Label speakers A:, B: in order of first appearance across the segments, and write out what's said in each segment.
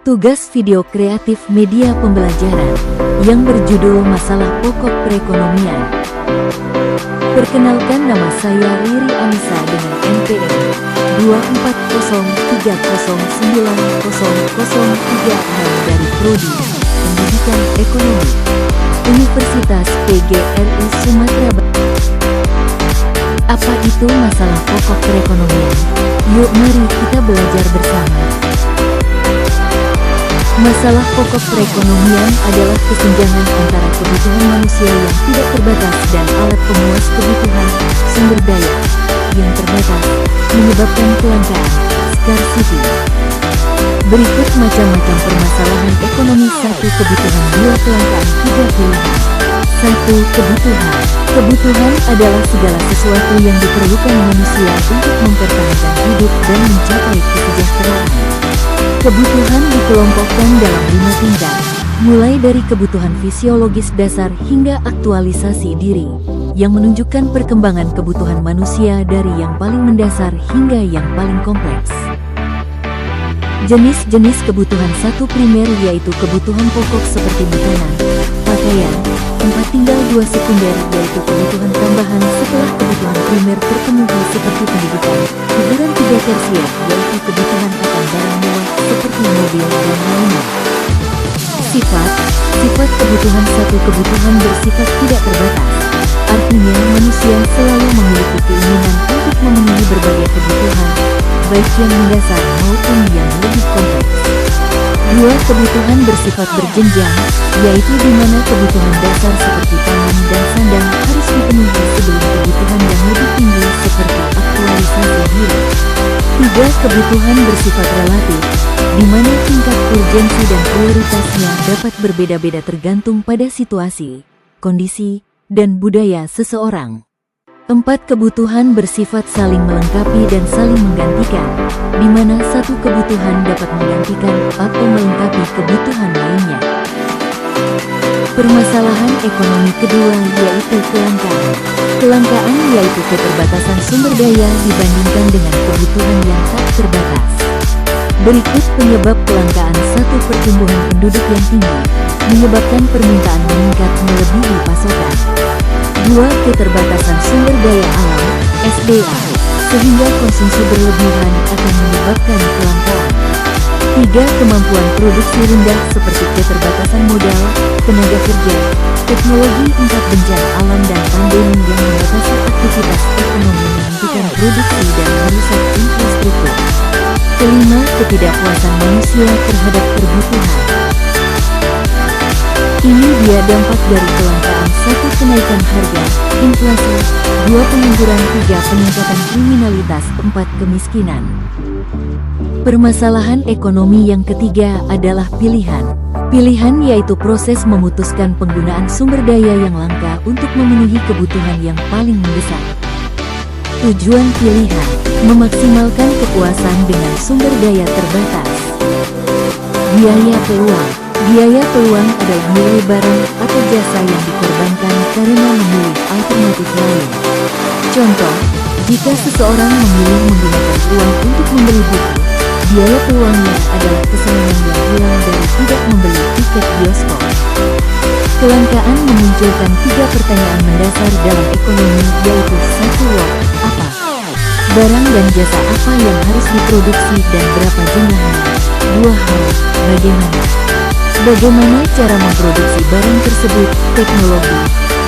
A: Tugas video kreatif media pembelajaran yang berjudul Masalah Pokok Perekonomian. Perkenalkan, nama saya Riri Anissa dengan NPM 243090003 dari Prodi Pendidikan Ekonomi Universitas PGRI Sumatera Barat. Apa itu masalah pokok perekonomian? Yuk mari kita belajar bersama. Masalah pokok perekonomian adalah kesenjangan antara kebutuhan manusia yang tidak terbatas dan alat pemuas kebutuhan sumber daya yang terbatas, menyebabkan kelangkaan, scarcity. Berikut macam-macam permasalahan ekonomi. 1. Kebutuhan. 2. Kelangkaan. 3. Pilihan. 1. Kebutuhan. Kebutuhan adalah segala sesuatu yang diperlukan manusia untuk mempertahankan hidup dan mencapai kesejahteraan. Kebutuhan dikelompokkan dalam 5 tingkat, mulai dari kebutuhan fisiologis dasar hingga aktualisasi diri, yang menunjukkan perkembangan kebutuhan manusia dari yang paling mendasar hingga yang paling kompleks. Jenis-jenis kebutuhan. 1. Primer, yaitu kebutuhan pokok seperti makanan, pakaian, tempat tinggal. 2. Sekunder, yaitu kebutuhan tambahan setelah kebutuhan primer terpenuhi seperti pendidikan, hiburan. 3. Tersier, yaitu kebutuhan akan barang mewah seperti mobil dan lainnya. Sifat kebutuhan. 1. Kebutuhan bersifat tidak terbatas. Artinya manusia selalu memiliki keinginan untuk memenuhi berbagai kebutuhan, baik yang mendasar maupun yang lebih kompleks. 2. Kebutuhan bersifat berjenjang, yaitu di mana kebutuhan dasar seperti pangan dan sandang harus dipenuhi sebelum kebutuhan yang lebih tinggi seperti aktualisasi diri. 3. Kebutuhan bersifat relatif, di mana tingkat urgensi dan prioritasnya dapat berbeda-beda tergantung pada situasi, kondisi, dan budaya seseorang. 4. Kebutuhan bersifat saling melengkapi dan saling menggantikan, di mana satu kebutuhan dapat menggantikan atau melengkapi kebutuhan lainnya. Permasalahan ekonomi kedua yaitu kelangkaan. Kelangkaan yaitu keterbatasan sumber daya dibandingkan dengan kebutuhan yang tak terbatas. Berikut penyebab kelangkaan. 1. Pertumbuhan penduduk yang tinggi, menyebabkan permintaan meningkat melebihi pasokan. 2. Keterbatasan sumber daya alam, SDA, sehingga konsumsi berlebihan akan menyebabkan kelangkaan. 3. Kemampuan produksi rendah seperti keterbatasan modal, tenaga kerja, teknologi. 4. Bencana alam dan pandemi yang membatasi aktivitas ekonomi, menghentikan produksi dan merusak infrastruktur. 5. Ketidakpuasan manusia terhadap kebutuhan. Ini dia dampak dari kelangkaan. 1. Kenaikan harga, inflasi. 2. Pengangguran. 3. Peningkatan kriminalitas. 4. Kemiskinan. Permasalahan ekonomi yang ketiga adalah pilihan. Pilihan yaitu proses memutuskan penggunaan sumber daya yang langka untuk memenuhi kebutuhan yang paling mendesak. Tujuan pilihan, memaksimalkan kepuasan dengan sumber daya terbatas. Biaya peluang. Biaya peluang adalah nilai barang atau jasa yang dikorbankan karena memilih alternatif lain. Contoh, jika seseorang memilih menggunakan uang untuk membeli buku, biaya peluangnya adalah kesenangan yang hilang dari tidak membeli tiket bioskop. Kelangkaan memunculkan 3 pertanyaan mendasar dalam ekonomi, yaitu 1. Apa? Barang dan jasa apa yang harus diproduksi dan berapa jumlahnya? 2. Bagaimana? Bagaimana cara memproduksi barang tersebut? Teknologi,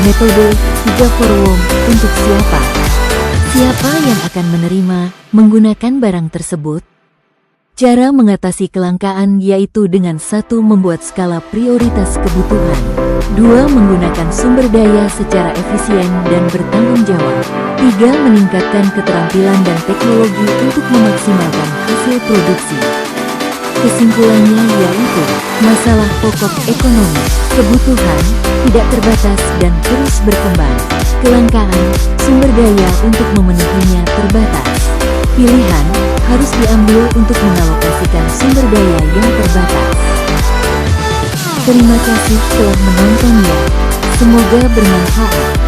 A: metode. 3. Untuk siapa? Siapa yang akan menerima, menggunakan barang tersebut? Cara mengatasi kelangkaan yaitu dengan 1. Membuat skala prioritas kebutuhan. 2. Menggunakan sumber daya secara efisien dan bertanggung jawab. 3. Meningkatkan keterampilan dan teknologi untuk memaksimalkan hasil produksi. Kesimpulannya yaitu, masalah pokok ekonomi, kebutuhan, tidak terbatas dan terus berkembang. Kelangkaan, sumber daya untuk memenuhinya terbatas. Pilihan, harus diambil untuk mengalokasikan sumber daya yang terbatas. Terima kasih telah menontonnya. Semoga bermanfaat.